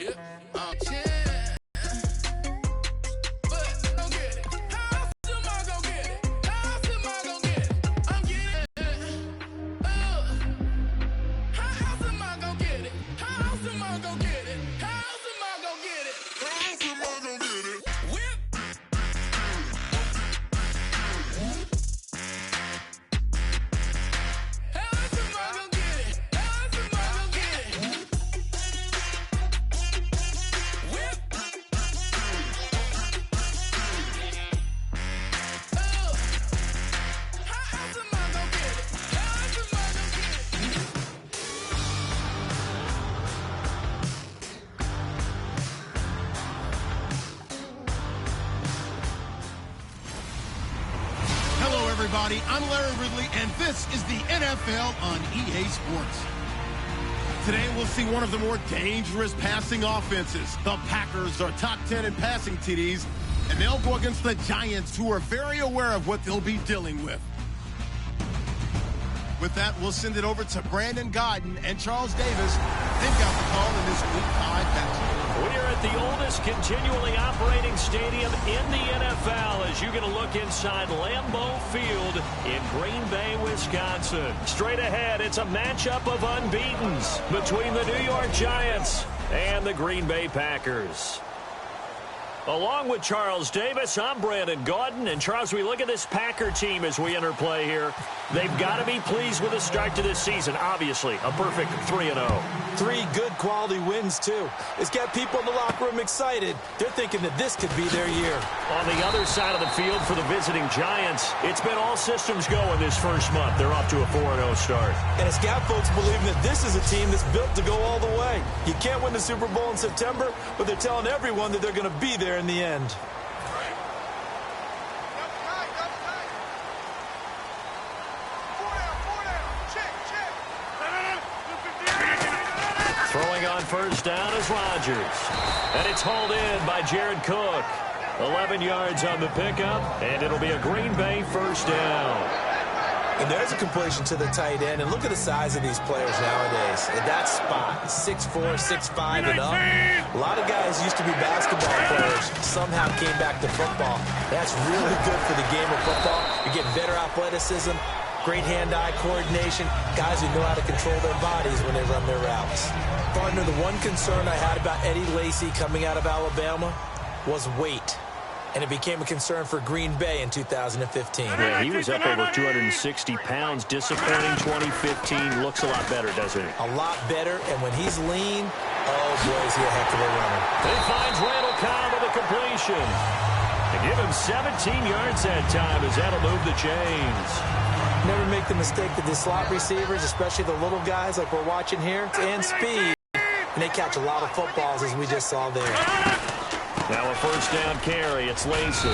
Shit. Yeah. But don't get it. How else am I gonna get it? How else am I gonna get it? I'm getting it. How else am I gonna get it? How else am I gonna get it? How else am I gonna get it? How else am I gonna get it? Whip. Everybody, I'm Larry Ridley, and this is the NFL on EA Sports. Today, we'll see one of the more dangerous passing offenses. The Packers are top 10 in passing TDs, and they'll go against the Giants, who are very aware of what they'll be dealing with. With that, we'll send it over to Brandon Godden and Charles Davis. They've got the call in this Week 5 matchup. We're at the oldest continually operating stadium in the NFL as you get a look inside Lambeau Field in Green Bay, Wisconsin. Straight ahead, it's a matchup of unbeatens between the New York Giants and the Green Bay Packers. Along with Charles Davis, I'm Brandon Gaudin. And Charles, we look at this Packer team as we enter play here. They've got to be pleased with the start to this season. Obviously, a perfect 3-0. 3 good quality wins, too. It's got people in the locker room excited. They're thinking that this could be their year. On the other side of the field for the visiting Giants, it's been all systems go in this first month. They're off to a 4-0 start. And it's got folks believing that this is a team that's built to go all the way. You can't win the Super Bowl in September, but they're telling everyone that they're going to be there in the end. Throwing on first down is Rodgers. And it's hauled in by Jared Cook. 11 yards on the pickup, and it'll be a Green Bay first down. And there's a completion to the tight end. And look at the size of these players nowadays. At that spot, 6'4", 6'5", and up. A lot of guys used to be basketball players. Somehow came back to football. That's really good for the game of football. You get better athleticism, great hand-eye coordination, guys who know how to control their bodies when they run their routes. Partner, the one concern I had about Eddie Lacy coming out of Alabama was weight. And it became a concern for Green Bay in 2015. Yeah, he was up over 260 pounds. Disappointing 2015. Looks a lot better, doesn't he? A lot better, and when he's lean, oh boy, is he a heck of a runner. He finds Randall Cobb with a completion. They give him 17 yards that time as that'll move the chains. Never make the mistake that the slot receivers, especially the little guys like we're watching here, and speed, and they catch a lot of footballs as we just saw there. Now a first down carry. It's Lacy.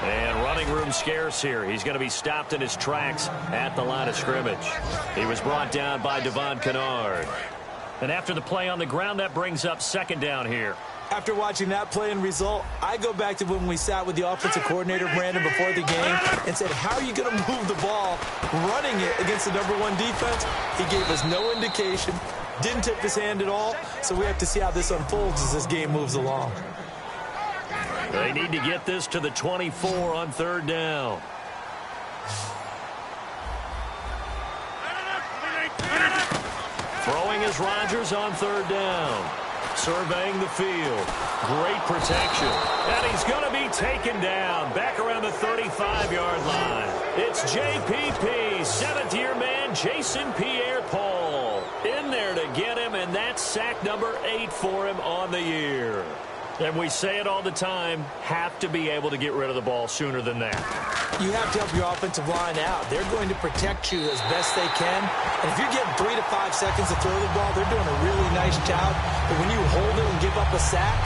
And running room scarce here. He's going to be stopped in his tracks at the line of scrimmage. He was brought down by Devon Kennard. And after the play on the ground, that brings up second down here. After watching that play and result, I go back to when we sat with the offensive coordinator, Brandon, before the game and said, how are you going to move the ball running it against the #1 defense? He gave us no indication, didn't tip his hand at all, so we have to see how this unfolds as this game moves along. They need to get this to the 24 on third down. Throwing is Rodgers on third down. Surveying the field. Great protection. And he's going to be taken down back around the 35-yard line. It's JPP, seventh-year man Jason Pierre-Paul in there to get him, and that's sack number 8 for him on the year. And we say it all the time, have to be able to get rid of the ball sooner than that. You have to help your offensive line out. They're going to protect you as best they can. And if you're getting 3 to 5 seconds to throw the ball, they're doing a really nice job. But when you hold it and give up a sack,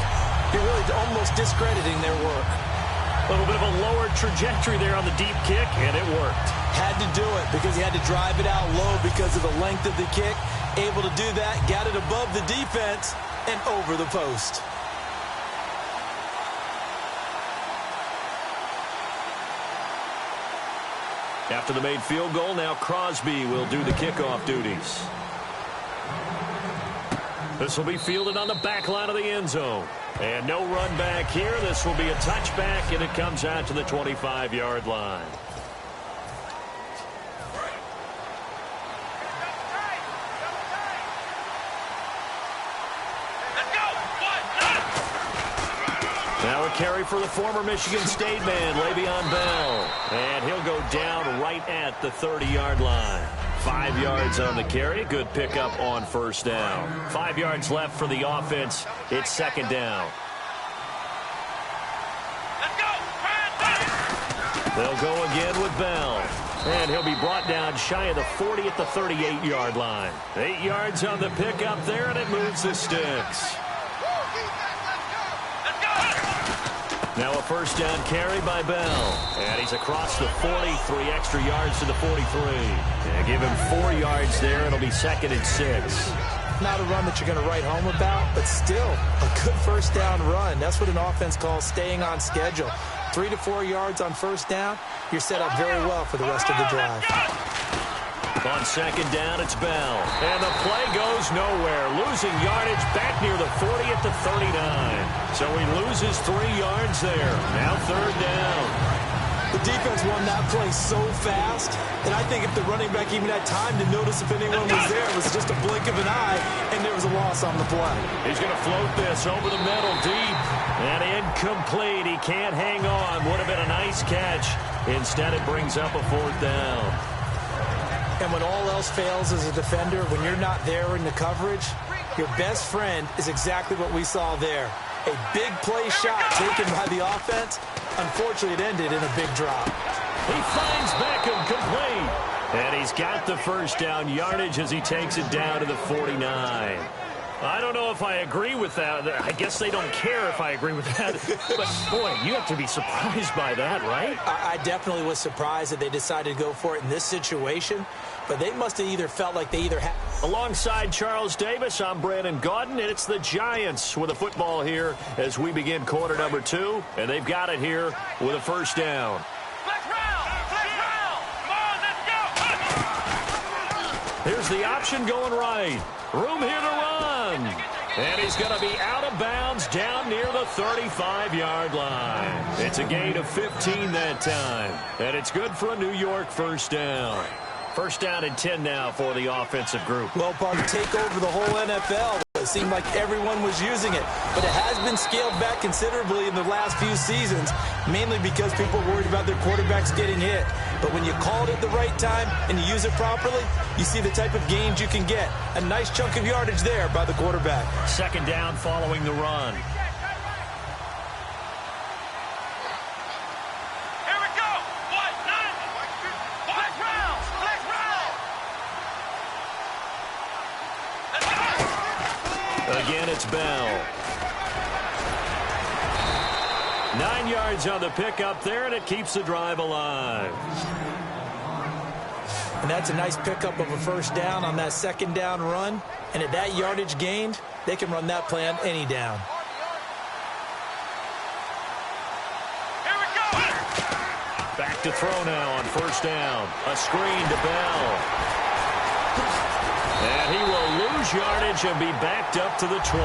you're really almost discrediting their work. A little bit of a lower trajectory there on the deep kick, and it worked. Had to do it because he had to drive it out low because of the length of the kick. Able to do that, got it above the defense and over the post. After the made field goal, now Crosby will do the kickoff duties. This will be fielded on the back line of the end zone. And no run back here. This will be a touchback, and it comes out to the 25-yard line. Now a carry for the former Michigan State man, Le'Veon Bell. And he'll go down right at the 30-yard line. 5 yards on the carry. Good pickup on first down. 5 yards left for the offense. It's second down. They'll go again with Bell. And he'll be brought down shy of the 40 at the 38-yard line. 8 yards on the pickup there, and it moves the sticks. Now a first down carry by Bell. And he's across the 40, 3 extra yards to the 43. And give him 4 yards there. It'll be second and 6. Not a run that you're going to write home about, but still a good first down run. That's what an offense calls staying on schedule. 3 to 4 yards on first down, you're set up very well for the rest of the drive. On second down, it's Bell. And the play goes nowhere. Losing yardage back near the 40 at the 39. So he loses 3 yards there. Now third down. The defense won that play so fast that I think if the running back even had time to notice if anyone was there, it was just a blink of an eye, and there was a loss on the play. He's going to float this over the middle deep. And incomplete. He can't hang on. Would have been a nice catch. Instead, it brings up a fourth down. And when all else fails as a defender, when you're not there in the coverage, your best friend is exactly what we saw there. A big play shot taken by the offense. Unfortunately, it ended in a big drop. He finds Beckham complete. And he's got the first down yardage as he takes it down to the 49. I don't know if I agree with that. I guess they don't care if I agree with that. But, boy, you have to be surprised by that, right? I definitely was surprised that they decided to go for it in this situation. But they must have either felt like they either had... Alongside Charles Davis, I'm Brandon Gaudin, and it's the Giants with a football here as we begin quarter number 2. And they've got it here with a first down. Flex round! Come on, let's go! Here's the option going right. Room here to run. And he's going to be out of bounds down near the 35-yard line. It's a gain of 15 that time. And it's good for a New York first down. First down and 10 now for the offensive group. Well, Bug, take over the whole NFL. It seemed like everyone was using it. But it has been scaled back considerably in the last few seasons, mainly because people are worried about their quarterbacks getting hit. But when you call it at the right time and you use it properly, you see the type of gains you can get. A nice chunk of yardage there by the quarterback. Second down following the run. Again, it's Bell. 9 yards on the pickup there, and it keeps the drive alive. And that's a nice pickup of a first down on that second down run. And at that yardage gained, they can run that play on any down. Here we go! Back to throw now on first down. A screen to Bell. And he will lose yardage and be backed up to the 24.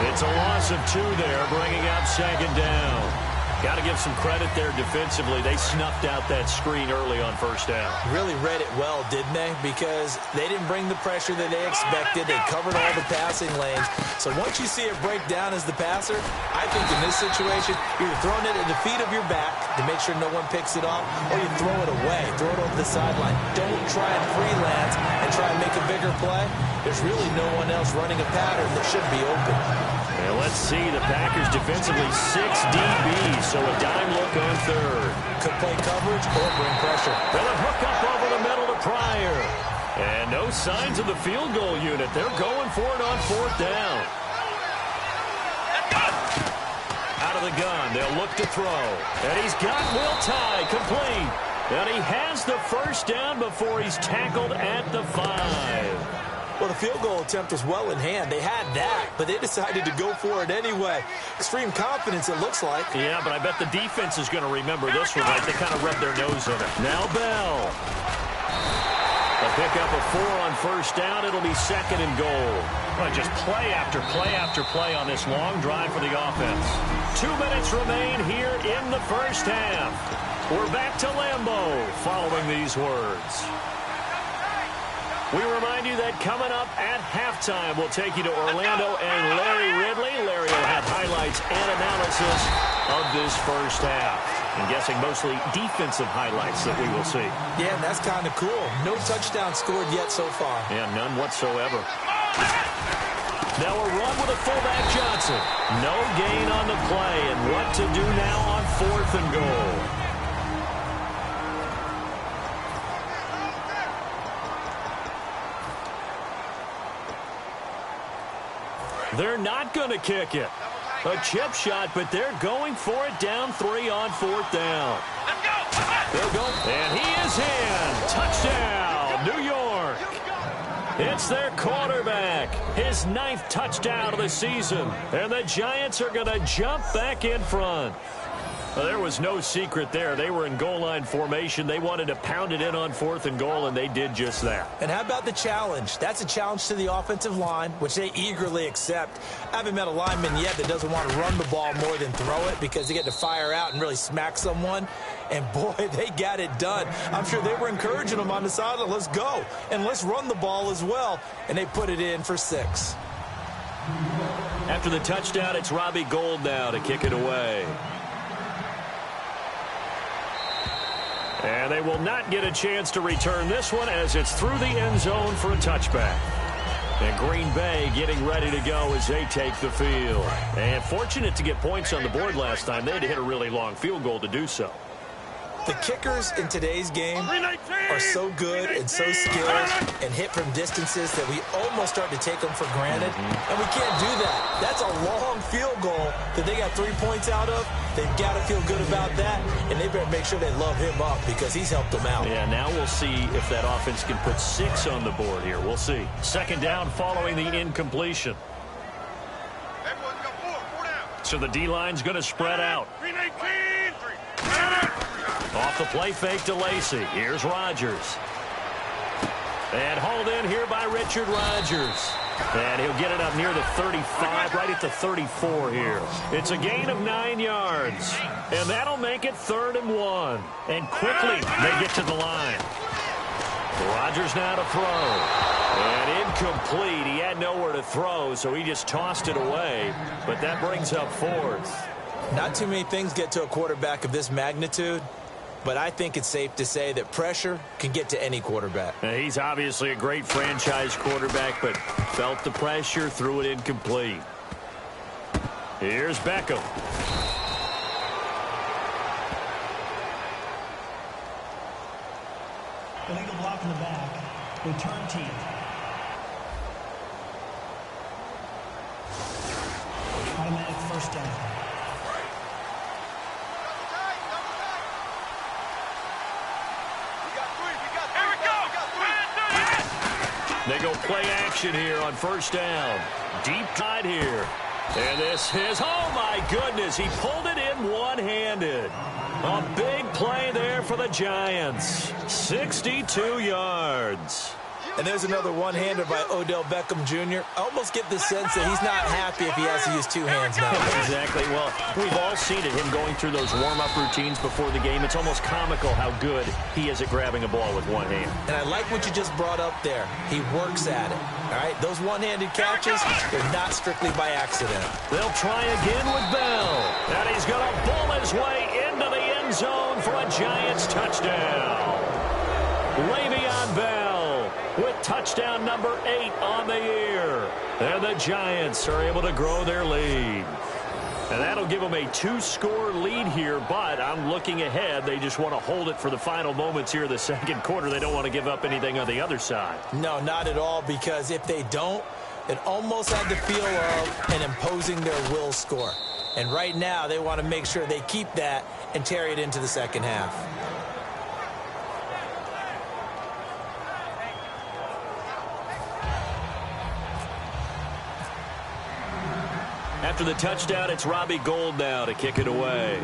It's a loss of 2 there, bringing up second down. Got to give some credit there defensively. They snuffed out that screen early on first down. Really read it well, didn't they? Because they didn't bring the pressure that they expected. They covered all the passing lanes. So once you see it break down as the passer, I think in this situation, you're throwing it at the feet of your back to make sure no one picks it off, or you throw it away, throw it over the sideline. Don't try and freelance and try and make a bigger play. There's really no one else running a pattern that should be open. And let's see, the Packers defensively 6 DBs, so a dime look on third. Could play coverage or bring pressure. They'll hook up over the middle to Pryor. And no signs of the field goal unit. They're going for it on fourth down. Out of the gun, they'll look to throw. And he's got Will Tye complete. And he has the first down before he's tackled at the 5. Well, the field goal attempt was well in hand. They had that, but they decided to go for it anyway. Extreme confidence, it looks like. Yeah, but I bet the defense is going to remember this one, right? They kind of rubbed their nose in it. Now Bell. A pickup of 4 on first down. It'll be second and goal. Well, just play after play after play on this long drive for the offense. 2 minutes remain here in the first half. We're back to Lambeau following these words. We remind you that coming up at halftime, we'll take you to Orlando and Larry Ridley. Larry will have highlights and analysis of this first half. I'm guessing mostly defensive highlights that we will see. Yeah, and that's kind of cool. No touchdown scored yet so far. Yeah, none whatsoever. Now a run with a fullback Johnson. No gain on the play, and what to do now on 4th and goal. They're not going to kick it. A chip shot, but they're going for it down 3 on 4th down. They'll go, and he is in. Touchdown, New York. It's their quarterback. His 9th touchdown of the season. And the Giants are going to jump back in front. Well, there was no secret there. They were in goal line formation. They wanted to pound it in on 4th and goal, and they did just that. And how about the challenge? That's a challenge to the offensive line, which they eagerly accept. I haven't met a lineman yet that doesn't want to run the ball more than throw it because they get to fire out and really smack someone. And, boy, they got it done. I'm sure they were encouraging them on the sideline. Let's go, and let's run the ball as well. And they put it in for 6. After the touchdown, it's Robbie Gould now to kick it away. And they will not get a chance to return this one as it's through the end zone for a touchback. And Green Bay getting ready to go as they take the field. And fortunate to get points on the board last time. They had to hit a really long field goal to do so. The kickers in today's game are so good and so skilled and hit from distances that we almost start to take them for granted. And we can't do that. That's a long field goal that they got 3 points out of. They've got to feel good about that, and they better make sure they love him up because he's helped them out. Yeah, now we'll see if that offense can put 6 on the board here. We'll see. Second down following the incompletion. So the D-line's going to spread out. Off the play fake to Lacy. Here's Rodgers. And hauled in here by Richard Rodgers. And he'll get it up near the 35, right at the 34 here. It's a gain of 9 yards. And that'll make it 3rd and 1. And quickly they get to the line. Rodgers now to throw. And incomplete. He had nowhere to throw, so he just tossed it away. But that brings up 4th. Not too many things get to a quarterback of this magnitude. But I think it's safe to say that pressure can get to any quarterback. He's obviously a great franchise quarterback, but felt the pressure, threw it incomplete. Here's Beckham. Illegal block in the back. Return team. Automatic first down. They go play action here on first down. Deep tied here. And this is, oh my goodness, he pulled it in one-handed. A big play there for the Giants. 62 yards. And there's another one-hander by Odell Beckham Jr. I almost get the sense that he's not happy if he has to use 2 hands now. Exactly. Well, we've all seen it, him going through those warm-up routines before the game. It's almost comical how good he is at grabbing a ball with one hand. And I like what you just brought up there. He works at it. All right, those one-handed catches, they're not strictly by accident. They'll try again with Bell. And he's going to bull his way into the end zone for a Giants touchdown. Le'Veon Bell with touchdown number 8 on the year. And the Giants are able to grow their lead. And that'll give them a 2-score lead here, but I'm looking ahead. They just want to hold it for the final moments here of the second quarter. They don't want to give up anything on the other side. No, not at all, because if they don't, it almost had the feel of an imposing their will score. And right now, they want to make sure they keep that and carry it into the second half. After the touchdown, it's Robbie Gould now to kick it away.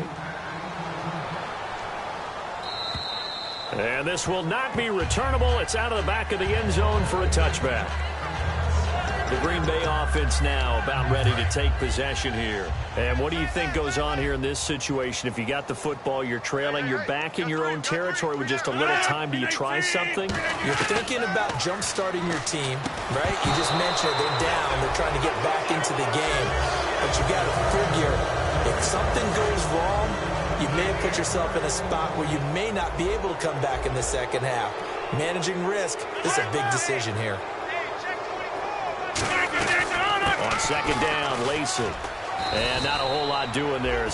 And this will not be returnable. It's out of the back of the end zone for a touchback. The Green Bay offense now about ready to take possession here. And what do you think goes on here in this situation? If you got the football, you're trailing, you're back in your own territory with just a little time. Do you try something? You're thinking about jump-starting your team, right? You just mentioned it. They're down. They're trying to get back into the game. But you got to figure, if something goes wrong, you may have put yourself in a spot where you may not be able to come back in the second half. Managing risk is a big decision here. On second down, Lacey. And not a whole lot doing there.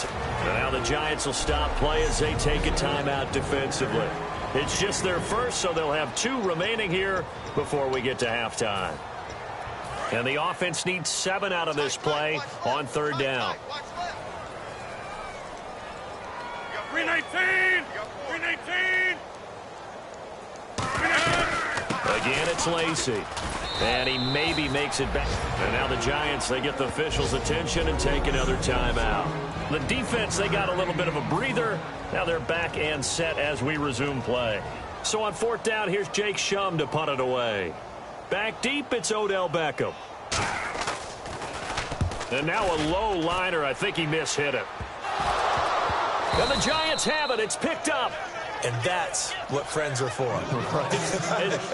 Now the Giants will stop play as they take a timeout defensively. It's just their first, so they'll have 2 remaining here before we get to halftime. And the offense needs 7 out of this play on third down. 319! 319! Again, it's Lacey. And he maybe makes it back. And now the Giants, they get the officials' attention and take another timeout. The defense, they got a little bit of a breather. Now they're back and set as we resume play. So on fourth down, here's Jake Shum to punt it away. Back deep, it's Odell Beckham. And now a low liner. I think he mishit it. And the Giants have it. It's picked up. And that's what friends are for.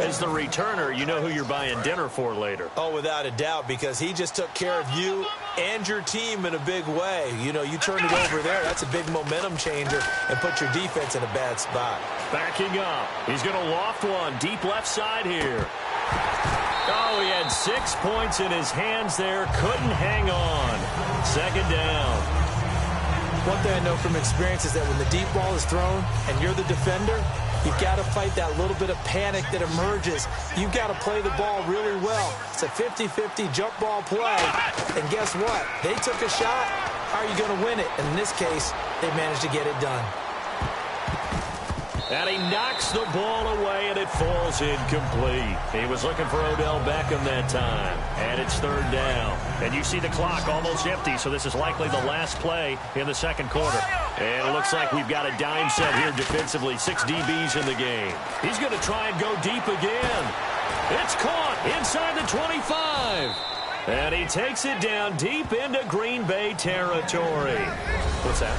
As the returner, you know who you're buying dinner for later. Oh, without a doubt, because he just took care of you and your team in a big way. You know, you turned it over there. That's a big momentum changer and put your defense in a bad spot. Backing up. He's going to loft one deep left side here. Oh, he had 6 points in his hands there. Couldn't hang on. Second down. One thing I know from experience is that when the deep ball is thrown and you're the defender, you've got to fight that little bit of panic that emerges. You've got to play the ball really well. It's a 50-50 jump ball play. And guess what? They took a shot. How are you going to win it? And in this case, they managed to get it done. And he knocks the ball away, and it falls incomplete. He was looking for Odell Beckham that time. And it's third down. And you see the clock almost empty, so this is likely the last play in the second quarter. And it looks like we've got a dime set here defensively. 6 DBs in the game. He's going to try and go deep again. It's caught inside the 25. And he takes it down deep into Green Bay territory. What's that?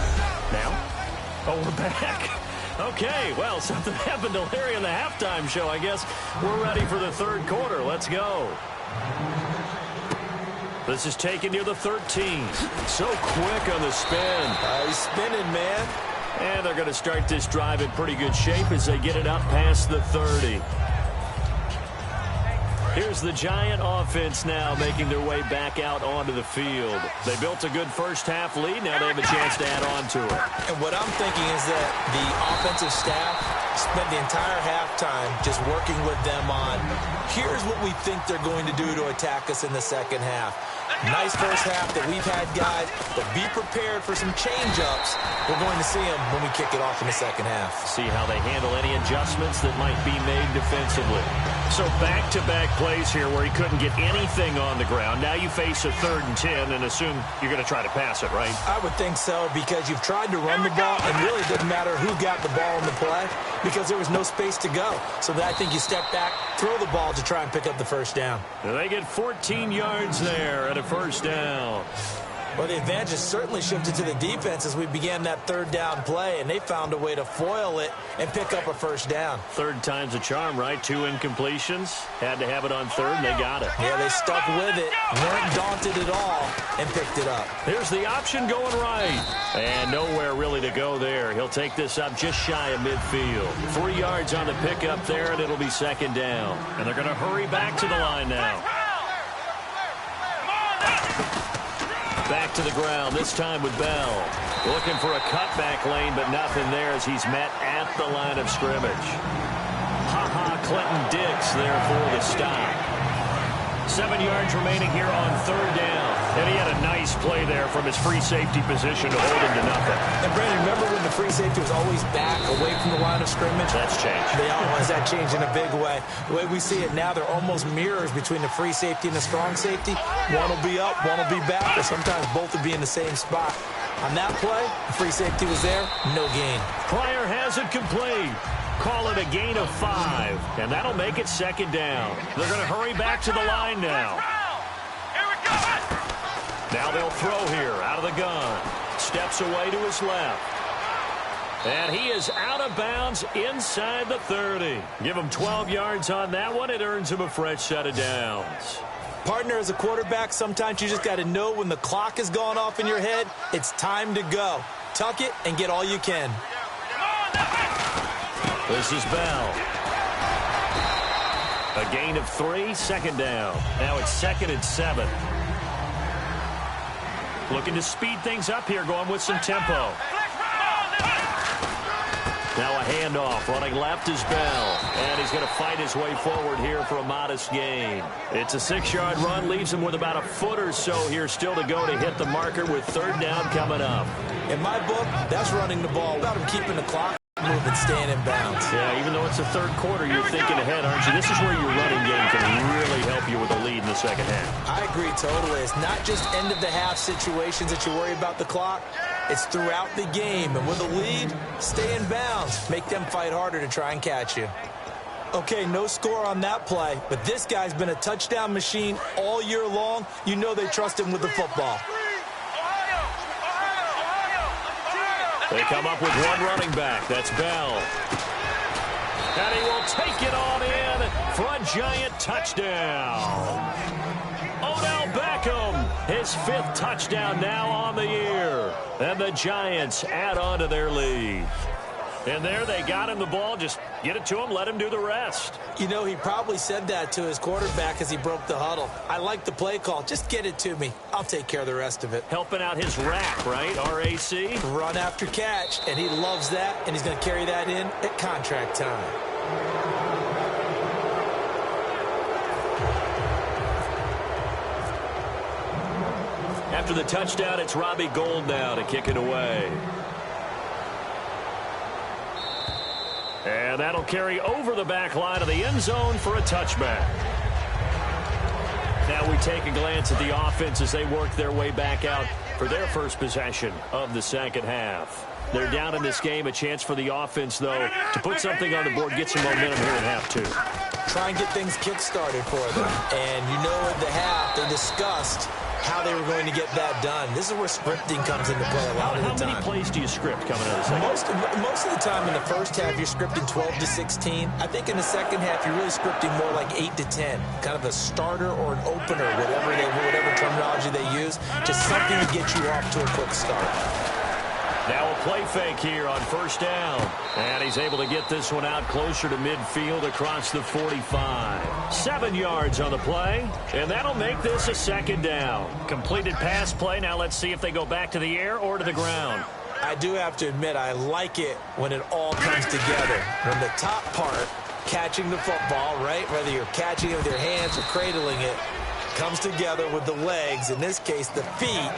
Now? Oh, we're back. Okay, well, something happened to Larry in the halftime show. I guess we're ready for the third quarter. Let's go. This is taken near the 13. So quick on the spin. He's spinning, man. And they're going to start this drive in pretty good shape as they get it up past the 30. Here's the Giant offense now making their way back out onto the field. They built a good first half lead. Now they have a chance to add on to it. And what I'm thinking is that the offensive staff spent the entire halftime just working with them on, here's what we think they're going to do to attack us in the second half. Nice first half that we've had, guys, but be prepared for some change-ups. We're going to see them when we kick it off in the second half. See how they handle any adjustments that might be made defensively. So back-to-back plays here where he couldn't get anything on the ground. Now you face a 3rd and 10 and assume you're going to try to pass it, right? I would think so, because you've tried to run the ball, and really it didn't matter who got the ball in the play because there was no space to go. So I think you step back, throw the ball to try and pick up the first down. And they get 14 yards there at a first down. Well, the advantage has certainly shifted to the defense as we began that 3rd down play, and they found a way to foil it and pick up a first down. 3rd time's a charm, right? 2 incompletions. Had to have it on 3rd, and they got it. Yeah, they stuck with it, weren't daunted at all, and picked it up. Here's the option going right. And nowhere really to go there. He'll take this up just shy of midfield. 3 yards on the pickup there, and it'll be 2nd down. And they're going to hurry back to the line now. Back to the ground, this time with Bell. Looking for a cutback lane, but nothing there as he's met at the line of scrimmage. Clinton Dix there for the stop. 7 yards remaining here on 3rd down. And he had a nice play there from his free safety position to hold him to nothing. And, Brandon, remember when the free safety was always back away from the line of scrimmage? That's changed. They always that changed in a big way. The way we see it now, they're almost mirrors between the free safety and the strong safety. One will be up, one will be back, or sometimes both will be in the same spot. On that play, the free safety was there, no gain. Pryor has it complete. call it a gain of 5, and that'll make it second down. They're going to hurry back to the line now. Now they'll throw here out of the gun. Steps away to his left. And he is out of bounds inside the 30. Give him 12 yards on that one. It earns him a fresh set of downs. Partner, as a quarterback, sometimes you just got to know when the clock has gone off in your head, it's time to go. Tuck it and get all you can. This is Bell. A gain of 3, second down. Now it's 2nd and 7. Looking to speed things up here, going with some tempo. Now a handoff, running left is Bell. And he's going to fight his way forward here for a modest gain. It's a 6-yard run, leaves him with about a foot or so here still to go to hit the marker with 3rd down coming up. In my book, that's running the ball without him keeping the clock moving, staying in bounds. Yeah, even though it's the 3rd quarter, you're thinking ahead, aren't you? This is where your running game can really help you with a lead in the second half. I agree totally. It's not just end-of-the-half situations that you worry about the clock. It's throughout the game. And with a lead, stay in bounds. Make them fight harder to try and catch you. Okay, no score on that play, but this guy's been a touchdown machine all year long. You know they trust him with the football. They come up with one running back. That's Bell. And he will take it on in for a giant touchdown. Odell Beckham, his 5th touchdown now on the year. And the Giants add on to their lead. And there they got him the ball. Just get it to him, let him do the rest. You know, he probably said that to his quarterback as he broke the huddle. I like the play call. Just get it to me. I'll take care of the rest of it. Helping out his rack, right? R-A-C? Run after catch, and he loves that, and he's going to carry that in at contract time. After the touchdown, it's Robbie Gould now to kick it away. And that'll carry over the back line of the end zone for a touchback. Now we take a glance at the offense as they work their way back out for their first possession of the second half. They're down in this game. A chance for the offense, though, to put something on the board, get some momentum here in half 2. Try and get things kick-started for them. And you know at the half, they discussed how they were going to get that done. This is where scripting comes into play a lot of the time. How many plays do you script coming out of the second? Most of the time in the first half, you're scripting 12 to 16. I think in the second half, you're really scripting more like 8 to 10. Kind of a starter or an opener, whatever terminology they use. Just something to get you off to a quick start. Now a play fake here on 1st down. And he's able to get this one out closer to midfield across the 45. 7 yards on the play. And that'll make this a 2nd down. Completed pass play. Now let's see if they go back to the air or to the ground. I do have to admit, I like it when it all comes together. From the top part, catching the football, right? Whether you're catching it with your hands or cradling it, comes together with the legs. In this case, the feet,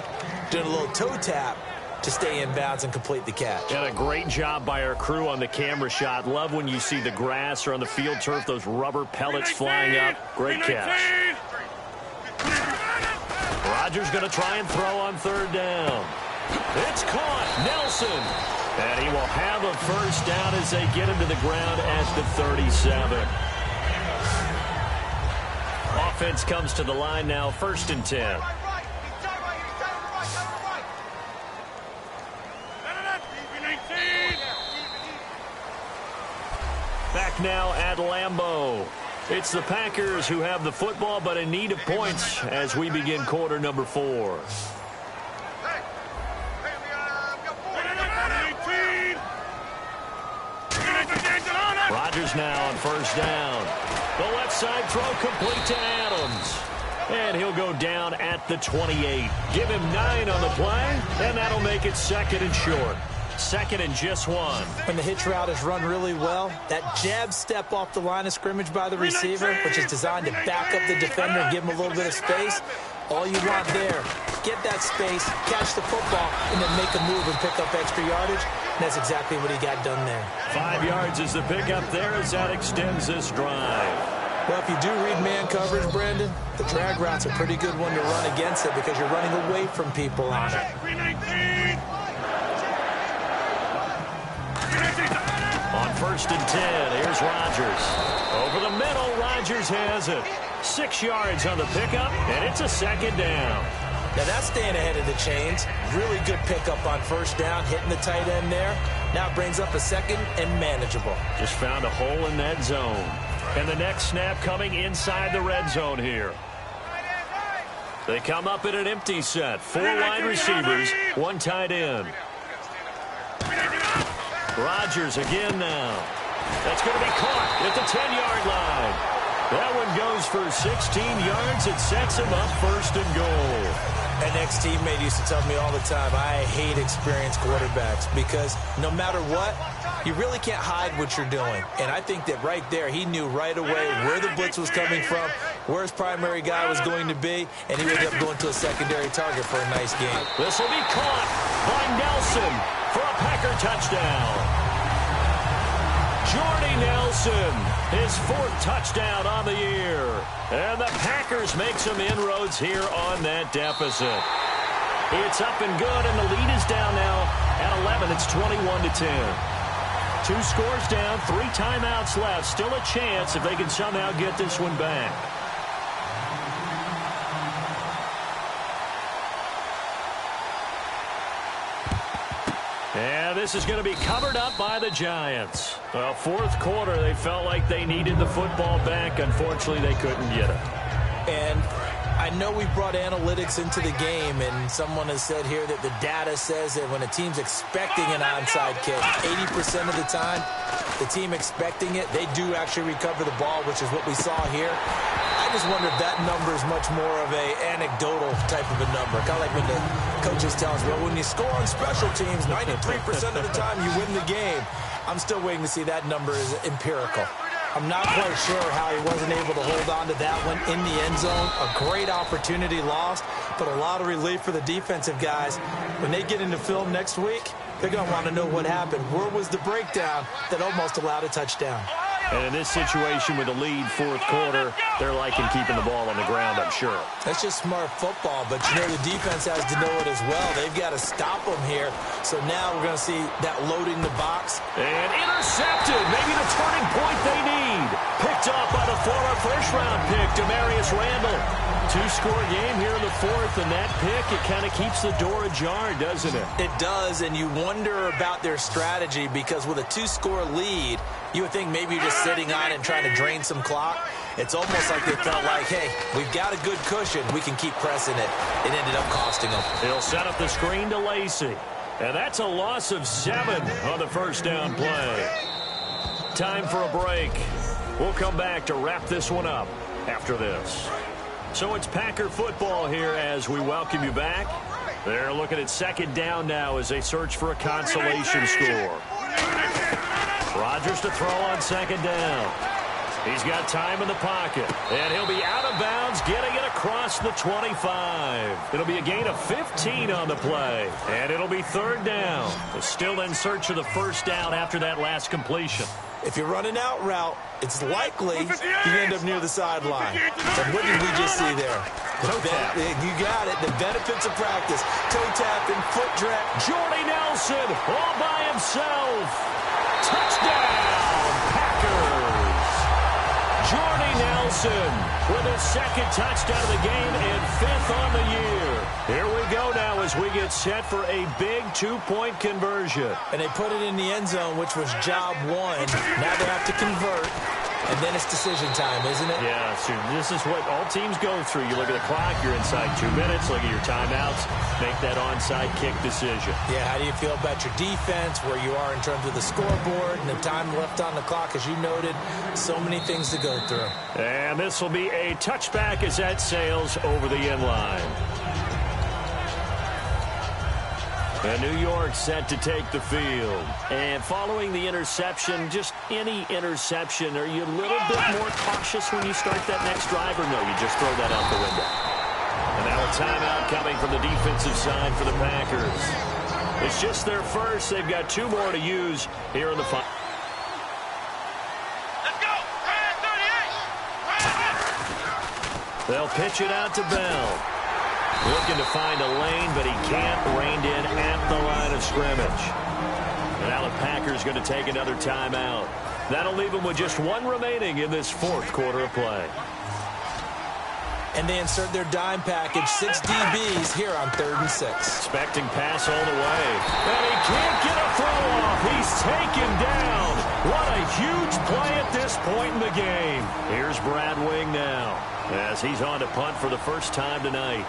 doing a little toe tap to stay in bounds and complete the catch. And a great job by our crew on the camera shot. Love when you see the grass or on the field turf, those rubber pellets flying up. Great catch. Rodgers going to try and throw on 3rd down. It's caught. Nelson. And he will have a 1st down as they get him to the ground at the 37. Offense comes to the line now, 1st and 10. Back now at Lambeau. It's the Packers who have the football, but in need of points as we begin quarter number 4. Rodgers now on 1st down. The left side throw complete to Adams. And he'll go down at the 28. Give him 9 on the play, and that'll make it 2nd and short. 2nd and just 1. When the hitch route is run really well, that jab step off the line of scrimmage by the receiver, which is designed to back up the defender and give him a little bit of space, all you want there, get that space, catch the football, and then make a move and pick up extra yardage. And that's exactly what he got done there. 5 yards is the pickup there as that extends this drive. Well, if you do read man coverage, Brandon, the drag route's a pretty good one to run against it because you're running away from people on it. On 1st and 10, here's Rodgers. Over the middle, Rodgers has it. 6 yards on the pickup, and it's a 2nd down. Now that's staying ahead of the chains. Really good pickup on 1st down, hitting the tight end there. Now it brings up a 2nd and manageable. Just found a hole in that zone. And the next snap coming inside the red zone here. They come up in an empty set. 4 wide receivers, 1 tight end. Rodgers again now. That's going to be caught at the 10-yard line. That one goes for 16 yards. It sets him up 1st and goal. An ex-teammate used to tell me all the time, I hate experienced quarterbacks because no matter what, you really can't hide what you're doing. And I think that right there, he knew right away where the blitz was coming from, where his primary guy was going to be, and he ended up going to a secondary target for a nice game. This will be caught by Nelson for a Packer touchdown. Jordy Nelson, his 4th touchdown on the year. And the Packers make some inroads here on that deficit. It's up and good, and the lead is down now at 11. It's 21-10. 2 scores down, 3 timeouts left. Still a chance if they can somehow get this one back. And this is going to be covered up by the Giants. Well, 4th quarter, they felt like they needed the football back. Unfortunately, they couldn't get it. And I know we brought analytics into the game, and someone has said here that the data says that when a team's expecting an onside kick, 80% of the time, the team expecting it, they do actually recover the ball, which is what we saw here. I just wonder if that number is much more of a anecdotal type of a number. Kind of like when the coaches tell us, well, when you score on special teams, 93% of the time you win the game. I'm still waiting to see that number is empirical. I'm not quite sure how he wasn't able to hold on to that one in the end zone. A great opportunity lost, but a lot of relief for the defensive guys. When they get into film next week, they're going to want to know what happened. Where was the breakdown that almost allowed a touchdown? And in this situation with the lead 4th quarter, they're liking keeping the ball on the ground, I'm sure. That's just smart football, but you know the defense has to know it as well. They've got to stop them here. So now we're going to see that loading the box. And intercepted. Maybe the turning point they need. Picked off by the former 1st-round pick, Demarius Randall. 2-score game here in the 4th, and that pick, it kind of keeps the door ajar, doesn't it? It does, and you wonder about their strategy because with a 2-score lead, you would think maybe you're just sitting on it and trying to drain some clock. It's almost like they felt like, hey, we've got a good cushion. We can keep pressing it. It ended up costing them. He'll set up the screen to Lacey. And that's a loss of 7 on the 1st down play. Time for a break. We'll come back to wrap this one up after this. So it's Packer football here as we welcome you back. They're looking at 2nd down now as they search for a consolation score. Rodgers to throw on 2nd down. He's got time in the pocket, and he'll be out of bounds, getting it across the 25. It'll be a gain of 15 on the play, and it'll be 3rd down. They're still in search of the 1st down after that last completion. If you're running out route, it's likely you end up near the sideline. And what did we just see there? You got it. The benefits of practice. Toe tap and foot drag. Jordy Nelson all by himself. Touchdown, Packers. Jordy Nelson with his 2nd touchdown of the game and 5th on the year. Here we go now as we get set for a big 2-point conversion. And they put it in the end zone, which was job 1. Now they have to convert. And then it's decision time, isn't it? Yeah, so this is what all teams go through. You look at the clock, you're inside 2 minutes, look at your timeouts, make that onside kick decision. Yeah, how do you feel about your defense, where you are in terms of the scoreboard and the time left on the clock, as you noted? So many things to go through. And this will be a touchback as that sails over the end line. And New York set to take the field. And following the interception, just any interception, are you a little bit more cautious when you start that next drive, or no, you just throw that out the window? And now a timeout coming from the defensive side for the Packers. It's just their first. They've got 2 more to use here in the final. Let's go! 38! They'll pitch it out to Bell. Looking to find a lane, but he can't. Reined in at the line of scrimmage. And now the Packers going to take another timeout. That'll leave them with just one remaining in this fourth quarter of play. And they insert their dime package, 6 DBs here on 3rd and 6. Expecting pass all the way. And he can't get a throw off. He's taken down. What a huge play at this point in the game. Here's Brad Wing now as he's on to punt for the first time tonight.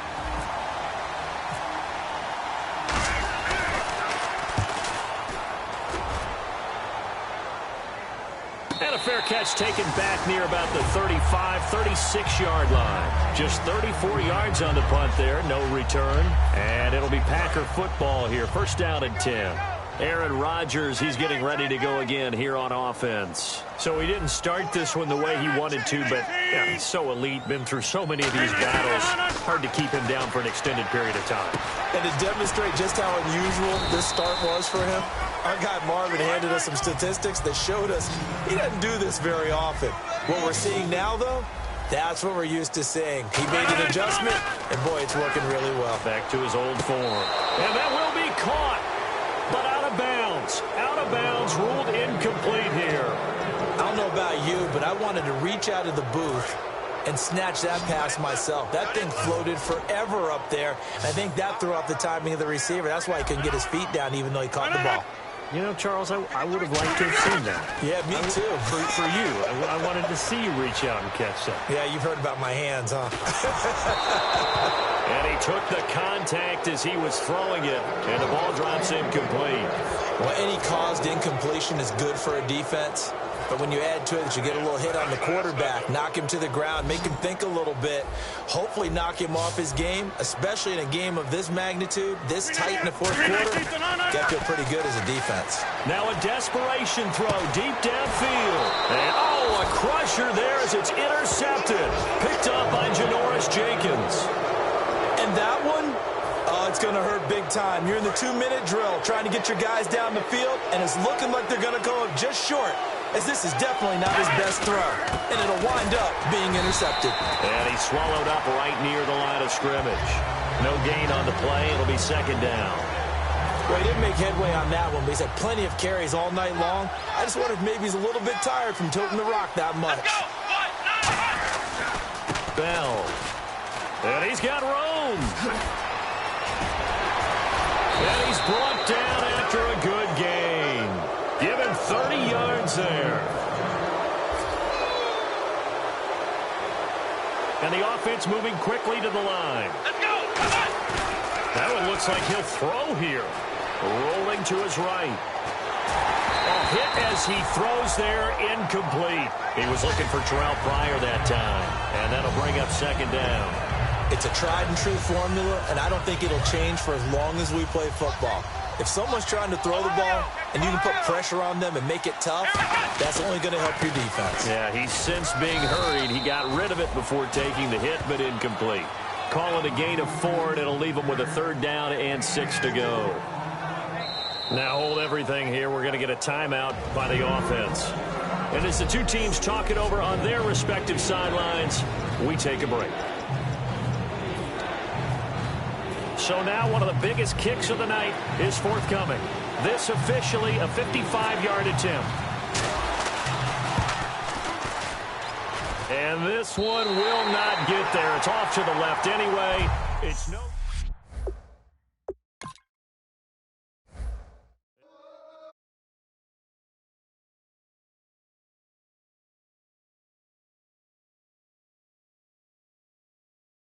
And a fair catch taken back near about the 35, 36-yard line. Just 34 yards on the punt there, no return. And it'll be Packer football here, first down and 10. Aaron Rodgers, he's getting ready to go again here on offense. So he didn't start this one the way he wanted to, but yeah, he's so elite, been through so many of these battles. Hard to keep him down for an extended period of time. And to demonstrate just how unusual this start was for him, our guy Marvin handed us some statistics that showed us he doesn't do this very often. What we're seeing now, though, that's what we're used to seeing. He made an adjustment, and boy, it's working really well. Back to his old form. And that will be caught, but out of bounds. Out of bounds, ruled incomplete here. I don't know about you, but I wanted to reach out of the booth and snatch that pass myself. That thing floated forever up there. I think that threw off the timing of the receiver. That's why he couldn't get his feet down even though he caught the ball. You know, Charles, I would have liked to have seen that. Yeah, me too. For you. I wanted to see you reach out and catch that. Yeah, you've heard about my hands, huh? And he took the contact as he was throwing it, and the ball drops incomplete. Well, any caused incompletion is good for a defense. But when you add to it that you get a little hit on the quarterback, knock him to the ground, make him think a little bit, hopefully knock him off his game, especially in a game of this magnitude, this tight in the fourth quarter, got to feel pretty good as a defense. Now a desperation throw deep downfield. And, oh, a crusher there as it's intercepted. Picked up by Janoris Jenkins. And that one, it's going to hurt big time. You're in the 2-minute drill trying to get your guys down the field, and it's looking like they're going to go up just short, as this is definitely not his best throw. And it'll wind up being intercepted. And he's swallowed up right near the line of scrimmage. No gain on the play. It'll be second down. Well, he didn't make headway on that one, but he's had plenty of carries all night long. I just wonder if maybe he's a little bit tired from tilting the rock that much. Bell. And he's got room. And he's brought down after a good gain. Given 30 yards there. And the offense moving quickly to the line. Let's go. Come on. That one looks like he'll throw here. Rolling to his right. A hit as he throws there, incomplete. He was looking for Terrell Pryor that time. And that'll bring up second down. It's a tried-and-true formula, and I don't think it'll change for as long as we play football. If someone's trying to throw the ball and you can put pressure on them and make it tough, that's only going to help your defense. Yeah, he's since being hurried. He got rid of it before taking the hit, but incomplete. Call it a gain of 4, and it'll leave him with a third down and 6 to go. Now hold everything here. We're going to get a timeout by the offense. And as the two teams talk it over on their respective sidelines, we take a break. So now one of the biggest kicks of the night is forthcoming. This officially a 55-yard attempt. And this one will not get there. It's off to the left anyway. It's no